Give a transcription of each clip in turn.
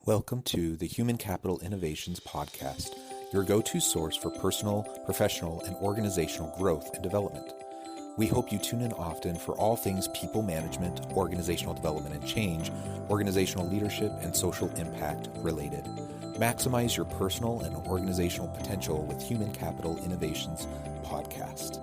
Welcome to the Human Capital Innovations Podcast, your go-to source for personal, professional, and organizational growth and development. We hope you tune in often for all things people management, organizational development and change, organizational leadership, and social impact related. Maximize your personal and organizational potential with Human Capital Innovations Podcast.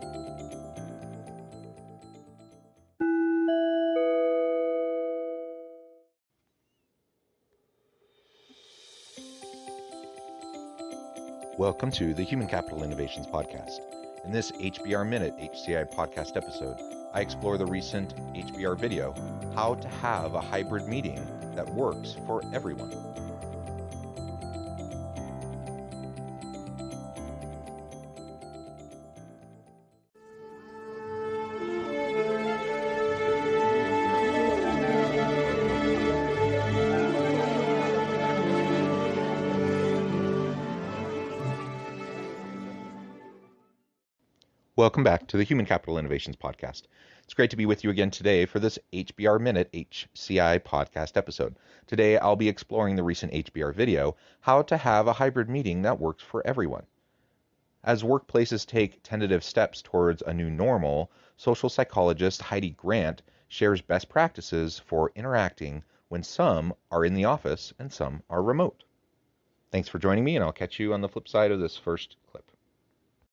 Welcome to the Human Capital Innovations Podcast. In this HBR Minute HCI podcast episode, I explore the recent HBR video, How to Have a Hybrid Meeting That Works for Everyone. Welcome back to the Human Capital Innovations Podcast. It's great to be with you again today for this HBR Minute HCI podcast episode. Today, I'll be exploring the recent HBR video, How to Have a Hybrid Meeting That Works for Everyone. As workplaces take tentative steps towards a new normal, social psychologist Heidi Grant shares best practices for interacting when some are in the office and some are remote. Thanks for joining me, and I'll catch you on the flip side of this first clip.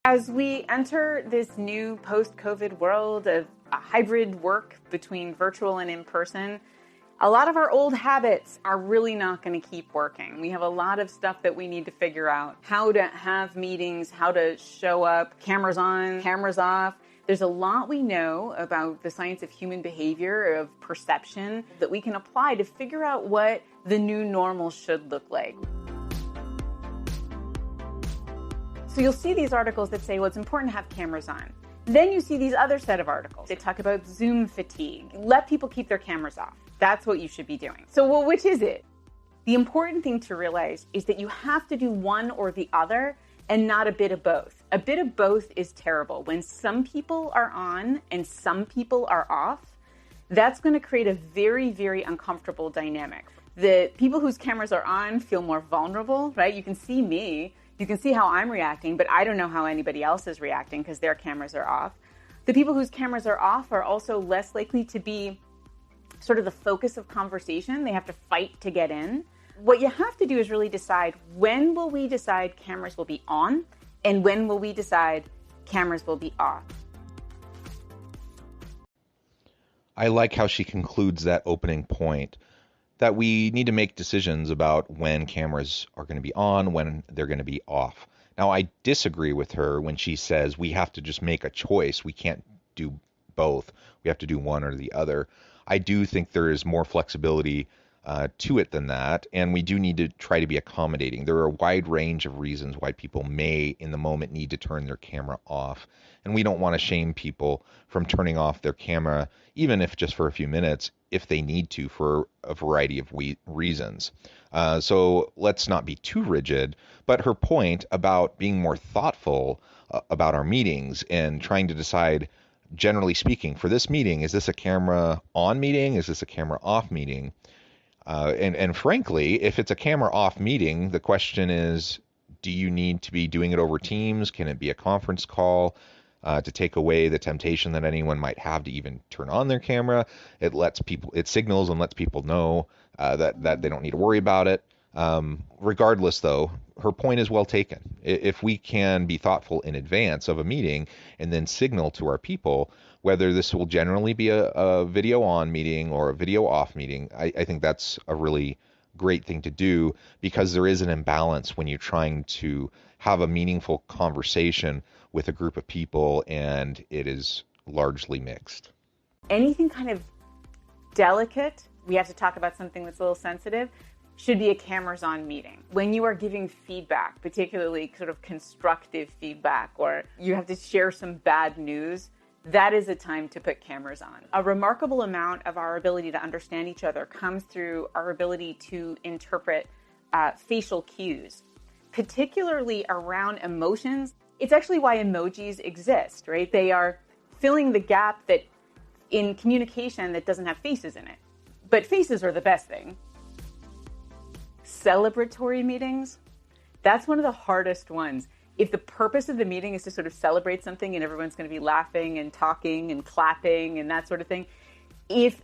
As we enter this new post-COVID world of a hybrid work between virtual and in-person, a lot of our old habits are really not going to keep working. We have a lot of stuff that we need to figure out. How to have meetings, how to show up, cameras on, cameras off. There's a lot we know about the science of human behavior, of perception, that we can apply to figure out what the new normal should look like. So you'll see these articles that say, well, it's important to have cameras on. Then you see these other set of articles. They talk about Zoom fatigue. Let people keep their cameras off. That's what you should be doing. So, well, which is it? The important thing to realize is that you have to do one or the other and not a bit of both. A bit of both is terrible. When some people are on and some people are off, that's going to create a very, very uncomfortable dynamic. The people whose cameras are on feel more vulnerable, right? You can see me. You can see how I'm reacting, but I don't know how anybody else is reacting because their cameras are off. The people whose cameras are off are also less likely to be sort of the focus of conversation. They have to fight to get in. What you have to do is really decide, when will we decide cameras will be on and when will we decide cameras will be off? I like how she concludes that opening point, that we need to make decisions about when cameras are going to be on, when they're going to be off. Now, I disagree with her when she says we have to just make a choice. We can't do both. We have to do one or the other. I do think there is more flexibility to it than that, and we do need to try to be accommodating. There are a wide range of reasons why people may, in the moment, need to turn their camera off, and we don't want to shame people from turning off their camera, even if just for a few minutes, if they need to, for a variety of reasons. So let's not be too rigid, but her point about being more thoughtful about our meetings and trying to decide, generally speaking, for this meeting, is this a camera on meeting? Is this a camera off meeting? And frankly, if it's a camera off meeting, the question is, do you need to be doing it over Teams? Can it be a conference call to take away the temptation that anyone might have to even turn on their camera? It signals and lets people know that they don't need to worry about it. Regardless, though, her point is well taken. If we can be thoughtful in advance of a meeting and then signal to our people whether this will generally be a video on meeting or a video off meeting, I think that's a really great thing to do, because there is an imbalance when you're trying to have a meaningful conversation with a group of people and it is largely mixed. Anything kind of delicate, we have to talk about something that's a little sensitive, should be a cameras on meeting. When you are giving feedback, particularly sort of constructive feedback, or you have to share some bad news, that is a time to put cameras on. A remarkable amount of our ability to understand each other comes through our ability to interpret facial cues, particularly around emotions. It's actually why emojis exist, right? They are filling the gap that in communication that doesn't have faces in it. But faces are the best thing. celebratory meetings, that's one of the hardest ones. If the purpose of the meeting is to sort of celebrate something and everyone's going to be laughing and talking and clapping and that sort of thing, if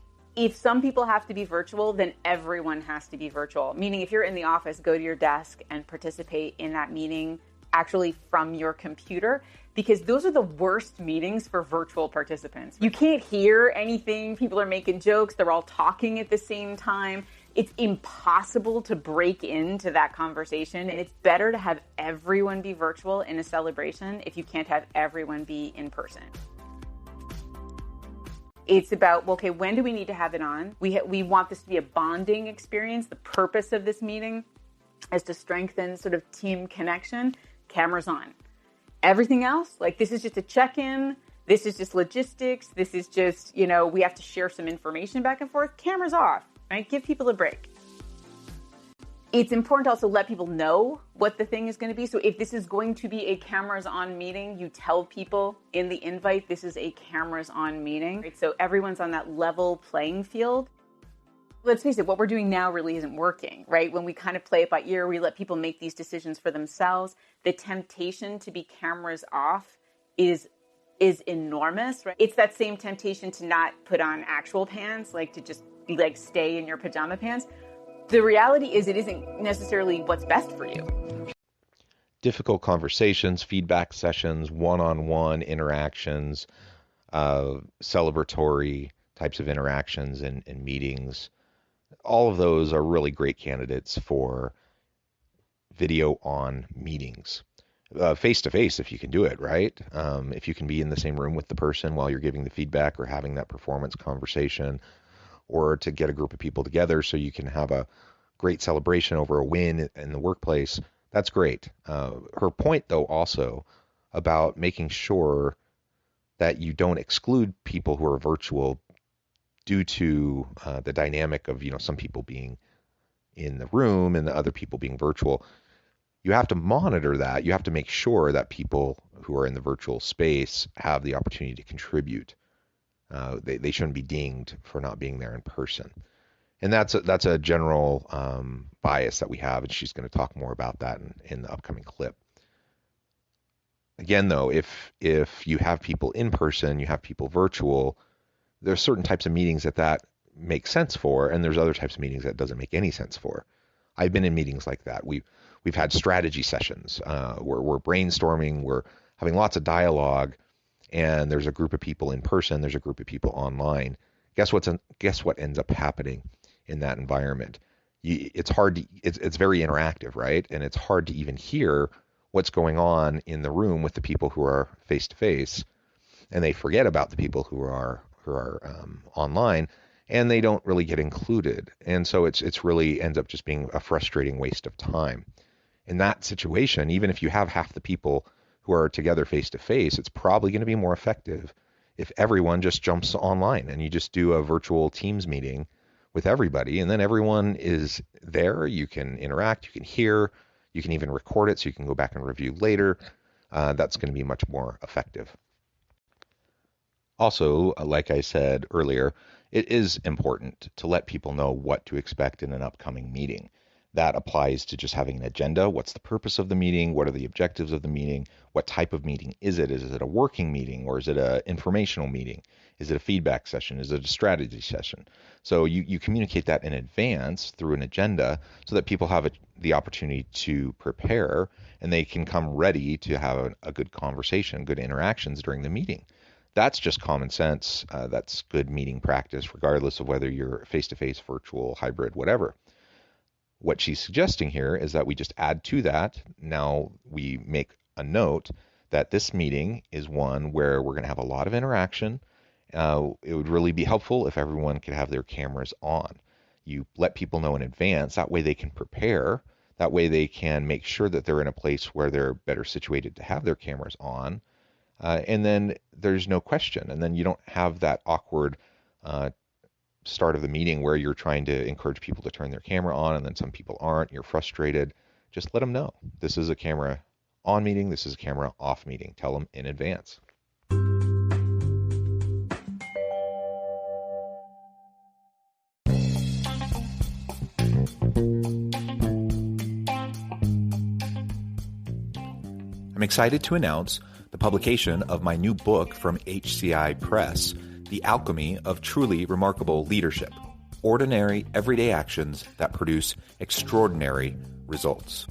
some people have to be virtual, then everyone has to be virtual. Meaning if you're in the office, go to your desk and participate in that meeting actually from your computer, because those are the worst meetings for virtual participants. You can't hear anything. People are making jokes. They're all talking at the same time. It's impossible to break into that conversation. And it's better to have everyone be virtual in a celebration if you can't have everyone be in person. It's about, okay, when do we need to have it on? We want this to be a bonding experience. The purpose of this meeting is to strengthen sort of team connection. Cameras on. Everything else, like this is just a check-in. This is just logistics. This is just, we have to share some information back and forth. Cameras off, right? Give people a break. It's important to also let people know what the thing is going to be. So if this is going to be a cameras on meeting, you tell people in the invite, this is a cameras on meeting, right? So everyone's on that level playing field. Let's face it, what we're doing now really isn't working, right? When we kind of play it by ear, we let people make these decisions for themselves. The temptation to be cameras off is enormous, right? It's that same temptation to not put on actual pants, like to just be like stay in your pajama pants. The reality is it isn't necessarily what's best for you. Difficult conversations, feedback sessions, one-on-one interactions, celebratory types of interactions and meetings. All of those are really great candidates for video on meetings. Face-to-face, if you can do it, right? If you can be in the same room with the person while you're giving the feedback or having that performance conversation, or to get a group of people together so you can have a great celebration over a win in the workplace, that's great. Her point, though, also about making sure that you don't exclude people who are virtual due to the dynamic of, some people being in the room and the other people being virtual. You have to monitor that. You have to make sure that people who are in the virtual space have the opportunity to contribute. They shouldn't be dinged for not being there in person. And that's a general bias that we have, and she's going to talk more about that in the upcoming clip. Again, though, if you have people in person, you have people virtual, there's certain types of meetings that makes sense for, and there's other types of meetings that doesn't make any sense for. I've been in meetings like that. We've had strategy sessions where we're brainstorming, we're having lots of dialogue, and there's a group of people in person, there's a group of people online. Guess what ends up happening in that environment? It's very interactive, right? And it's hard to even hear what's going on in the room with the people who are face to face, and they forget about the people who are online, and they don't really get included. And so it's really ends up just being a frustrating waste of time. In that situation, even if you have half the people who are together face to face, it's probably going to be more effective if everyone just jumps online and you just do a virtual Teams meeting with everybody, and then everyone is there. You can interact, you can hear, you can even record it so you can go back and review later. That's going to be much more effective. Also, like I said earlier, it is important to let people know what to expect in an upcoming meeting. That applies to just having an agenda. What's the purpose of the meeting? What are the objectives of the meeting? What type of meeting is it? Is it a working meeting, or is it an informational meeting? Is it a feedback session? Is it a strategy session? So you communicate that in advance through an agenda so that people have the opportunity to prepare, and they can come ready to have a good conversation, good interactions during the meeting. That's just common sense. That's good meeting practice, regardless of whether you're face-to-face, virtual, hybrid, whatever. What she's suggesting here is that we just add to that. Now we make a note that this meeting is one where we're going to have a lot of interaction. It would really be helpful if everyone could have their cameras on. You let people know in advance. That way they can prepare. That way they can make sure that they're in a place where they're better situated to have their cameras on. And then there's no question. And then you don't have that awkward start of the meeting where you're trying to encourage people to turn their camera on and then some people aren't. You're frustrated. Just let them know. This is a camera on meeting. This is a camera off meeting. Tell them in advance. I'm excited to announce the publication of my new book from HCI Press, The Alchemy of Truly Remarkable Leadership: Ordinary, Everyday Actions That Produce Extraordinary Results.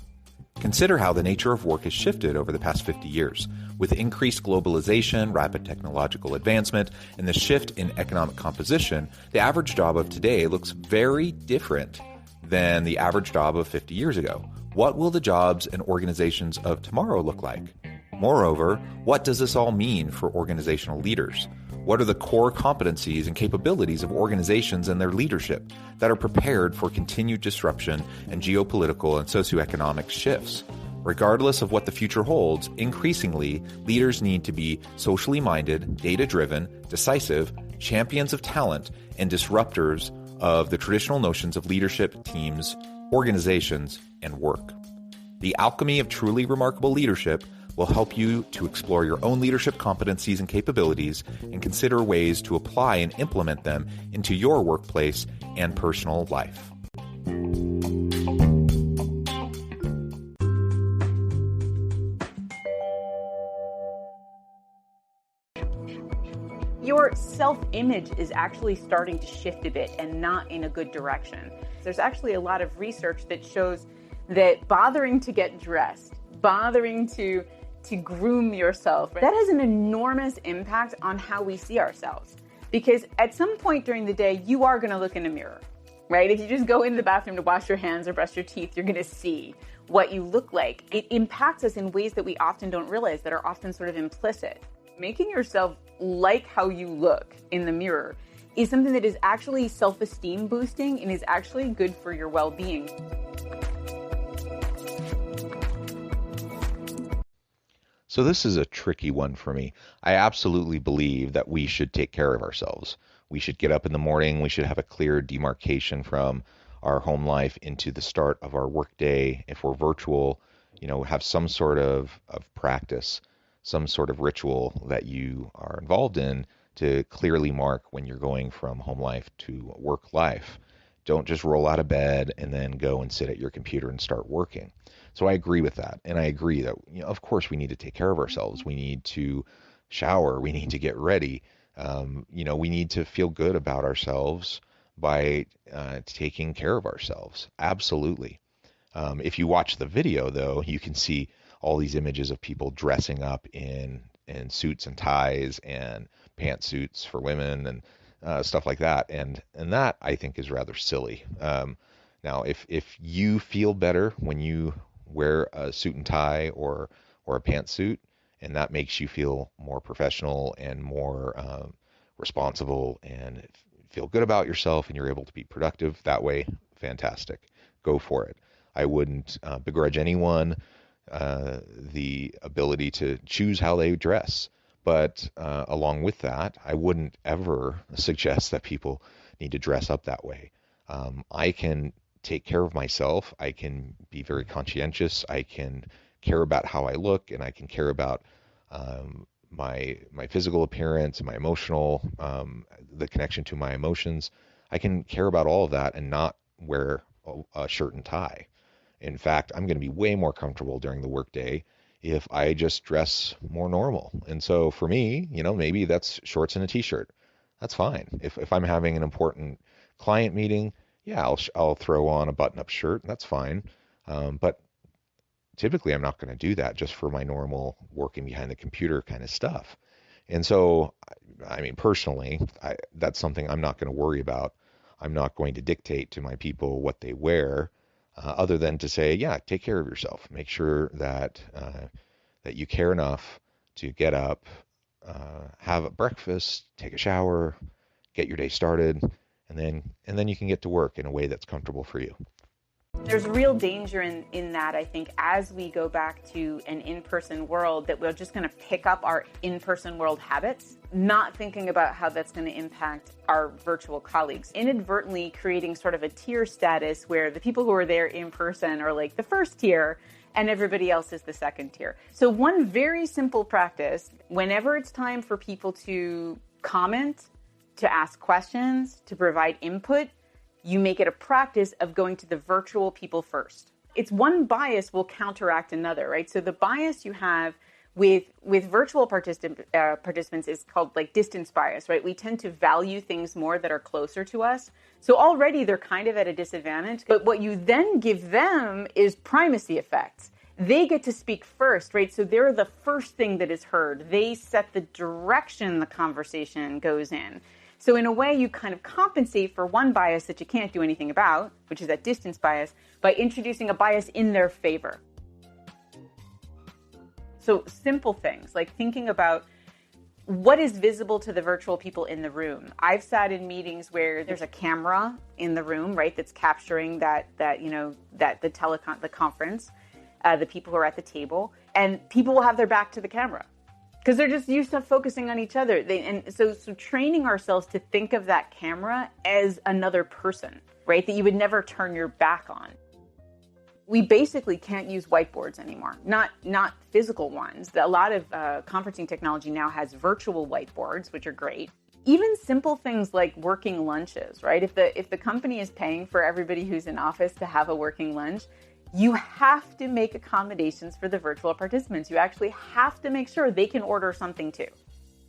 Consider how the nature of work has shifted over the past 50 years. With increased globalization, rapid technological advancement, and the shift in economic composition, the average job of today looks very different than the average job of 50 years ago. What will the jobs and organizations of tomorrow look like? Moreover, what does this all mean for organizational leaders? What are the core competencies and capabilities of organizations and their leadership that are prepared for continued disruption and geopolitical and socioeconomic shifts? Regardless of what the future holds, increasingly, leaders need to be socially minded, data-driven, decisive, champions of talent, and disruptors of the traditional notions of leadership, teams, organizations, and work. The Alchemy of Truly Remarkable Leadership will help you to explore your own leadership competencies and capabilities and consider ways to apply and implement them into your workplace and personal life. Your self-image is actually starting to shift a bit and not in a good direction. There's actually a lot of research that shows that bothering to get dressed, bothering to groom yourself, that has an enormous impact on how we see ourselves. Because at some point during the day, you are going to look in a mirror, right? If you just go in the bathroom to wash your hands or brush your teeth, you're going to see what you look like. It impacts us in ways that we often don't realize, that are often sort of implicit. Making yourself like how you look in the mirror is something that is actually self-esteem boosting and is actually good for your well-being. So this is a tricky one for me. I absolutely believe that we should take care of ourselves. We should get up in the morning. We should have a clear demarcation from our home life into the start of our workday. If we're virtual, have some sort of practice, some sort of ritual that you are involved in to clearly mark when you're going from home life to work life. Don't just roll out of bed and then go and sit at your computer and start working. So I agree with that. And I agree that, of course, we need to take care of ourselves. We need to shower. We need to get ready. We need to feel good about ourselves by taking care of ourselves. Absolutely. If you watch the video, though, you can see all these images of people dressing up in suits and ties and pantsuits for women and stuff like that. And that, I think, is rather silly. Now, if you feel better when you wear a suit and tie or a pantsuit, and that makes you feel more professional and more responsible and feel good about yourself, and you're able to be productive that way, fantastic. Go for it. I wouldn't begrudge anyone the ability to choose how they dress. But along with that, I wouldn't ever suggest that people need to dress up that way. I can take care of myself. I can be very conscientious. I can care about how I look, and I can care about my physical appearance and my emotional, the connection to my emotions. I can care about all of that and not wear a shirt and tie. In fact, I'm going to be way more comfortable during the workday if I just dress more normal. And so for me, maybe that's shorts and a t-shirt. That's fine. If I'm having an important client meeting, yeah, I'll throw on a button-up shirt. That's fine. But typically I'm not going to do that just for my normal working behind the computer kind of stuff. And so, I mean, personally, that's something I'm not going to worry about. I'm not going to dictate to my people what they wear, other than to say, yeah, take care of yourself. Make sure that you care enough to get up, have a breakfast, take a shower, get your day started, and then you can get to work in a way that's comfortable for you. There's real danger in that, I think, as we go back to an in-person world, that we're just going to pick up our in-person world habits, not thinking about how that's going to impact our virtual colleagues, inadvertently creating sort of a tier status where the people who are there in person are like the first tier and everybody else is the second tier. So one very simple practice, whenever it's time for people to comment, to ask questions, to provide input, you make it a practice of going to the virtual people first. It's one bias will counteract another, right? So the bias you have with virtual participants is called like distance bias, right? We tend to value things more that are closer to us. So already they're kind of at a disadvantage. But what you then give them is primacy effects. They get to speak first, right? So they're the first thing that is heard. They set the direction the conversation goes in. So in a way, you kind of compensate for one bias that you can't do anything about, which is that distance bias, by introducing a bias in their favor. So simple things like thinking about what is visible to the virtual people in the room. I've sat in meetings where there's a camera in the room, right, that's capturing the conference, the people who are at the table, and people will have their back to the camera because they're just used to focusing on each other. So training ourselves to think of that camera as another person, right, that you would never turn your back on. We basically can't use whiteboards anymore, not physical ones. A lot of conferencing technology now has virtual whiteboards, which are great. Even simple things like working lunches, right? If the company is paying for everybody who's in office to have a working lunch, you have to make accommodations for the virtual participants. You actually have to make sure they can order something too.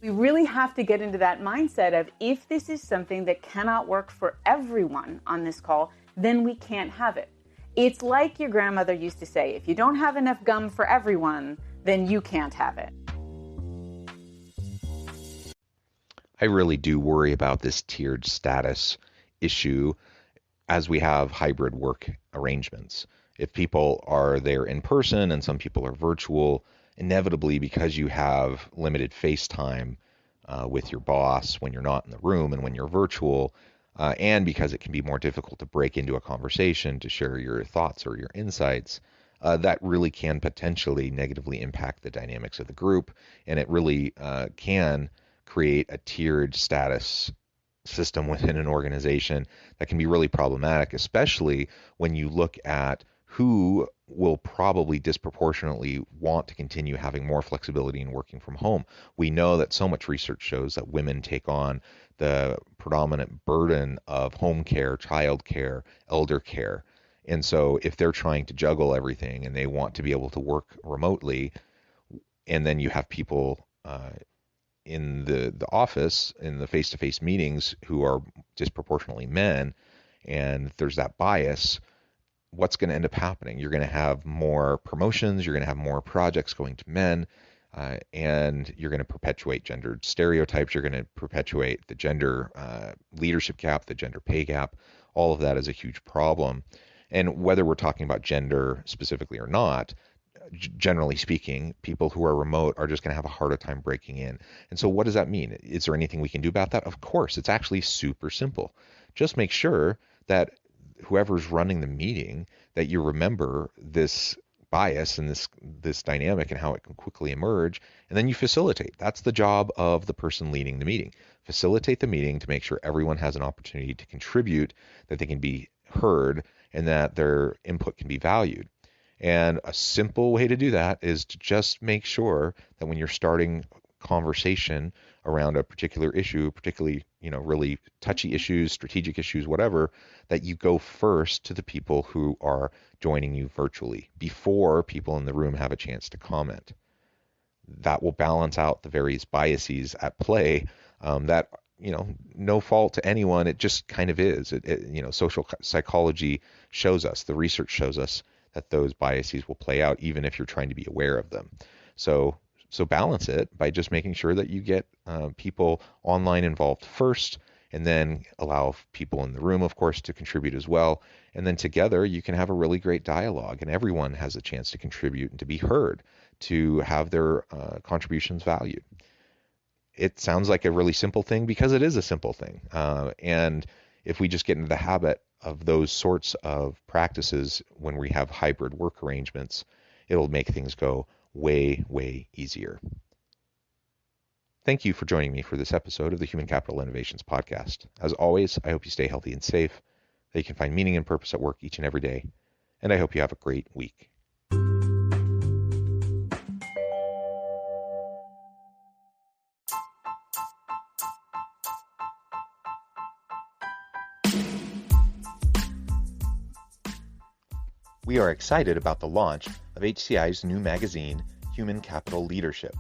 We really have to get into that mindset of if this is something that cannot work for everyone on this call, then we can't have it. It's like your grandmother used to say, if you don't have enough gum for everyone, then you can't have it. I really do worry about this tiered status issue as we have hybrid work arrangements. If people are there in person and some people are virtual, inevitably because you have limited face time with your boss when you're not in the room and when you're virtual, and because it can be more difficult to break into a conversation to share your thoughts or your insights, that really can potentially negatively impact the dynamics of the group, and it really can create a tiered status system within an organization that can be really problematic, especially when you look at who will probably disproportionately want to continue having more flexibility in working from home. We know that so much research shows that women take on the predominant burden of home care, child care, elder care. And so if they're trying to juggle everything and they want to be able to work remotely, and then you have people in the office, in the face-to-face meetings who are disproportionately men, and there's that bias, what's going to end up happening? You're going to have more promotions, you're going to have more projects going to men, and you're going to perpetuate gendered stereotypes, you're going to perpetuate the gender leadership gap, the gender pay gap. All of that is a huge problem. And whether we're talking about gender specifically or not, generally speaking, people who are remote are just going to have a harder time breaking in. And so what does that mean? Is there anything we can do about that? Of course, it's actually super simple. Just make sure that whoever's running the meeting, that you remember this bias and this dynamic and how it can quickly emerge, and then you facilitate. That's the job of the person leading the meeting. Facilitate the meeting to make sure everyone has an opportunity to contribute, that they can be heard, and that their input can be valued. And a simple way to do that is to just make sure that when you're starting conversation around a particular issue, particularly, really touchy issues, strategic issues, whatever, that you go first to the people who are joining you virtually before people in the room have a chance to comment. That will balance out the various biases at play that, no fault to anyone. It just kind of is. Social psychology shows us, the research shows us that those biases will play out even if you're trying to be aware of them. So balance it by just making sure that you get people online involved first, and then allow people in the room, of course, to contribute as well. And then together you can have a really great dialogue, and everyone has a chance to contribute and to be heard, to have their contributions valued. It sounds like a really simple thing because it is a simple thing. And if we just get into the habit of those sorts of practices when we have hybrid work arrangements, it'll make things go way, way easier. Thank you for joining me for this episode of the Human Capital Innovations Podcast. As always, I hope you stay healthy and safe, that you can find meaning and purpose at work each and every day, and I hope you have a great week. We are excited about the launch of HCI's new magazine, Human Capital Leadership.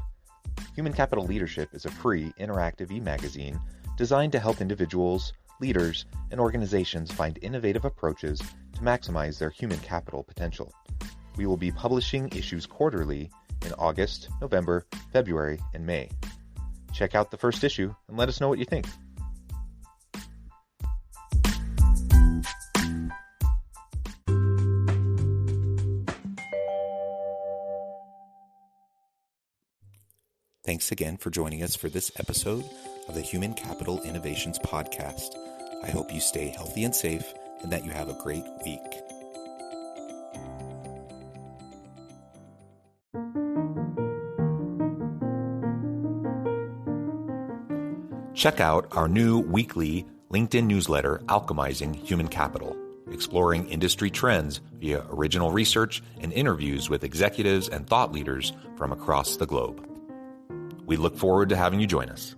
Human Capital Leadership is a free, interactive e-magazine designed to help individuals, leaders, and organizations find innovative approaches to maximize their human capital potential. We will be publishing issues quarterly in August, November, February, and May. Check out the first issue and let us know what you think. Thanks again for joining us for this episode of the Human Capital Innovations Podcast. I hope you stay healthy and safe and that you have a great week. Check out our new weekly LinkedIn newsletter, Alchemizing Human Capital, exploring industry trends via original research and interviews with executives and thought leaders from across the globe. We look forward to having you join us.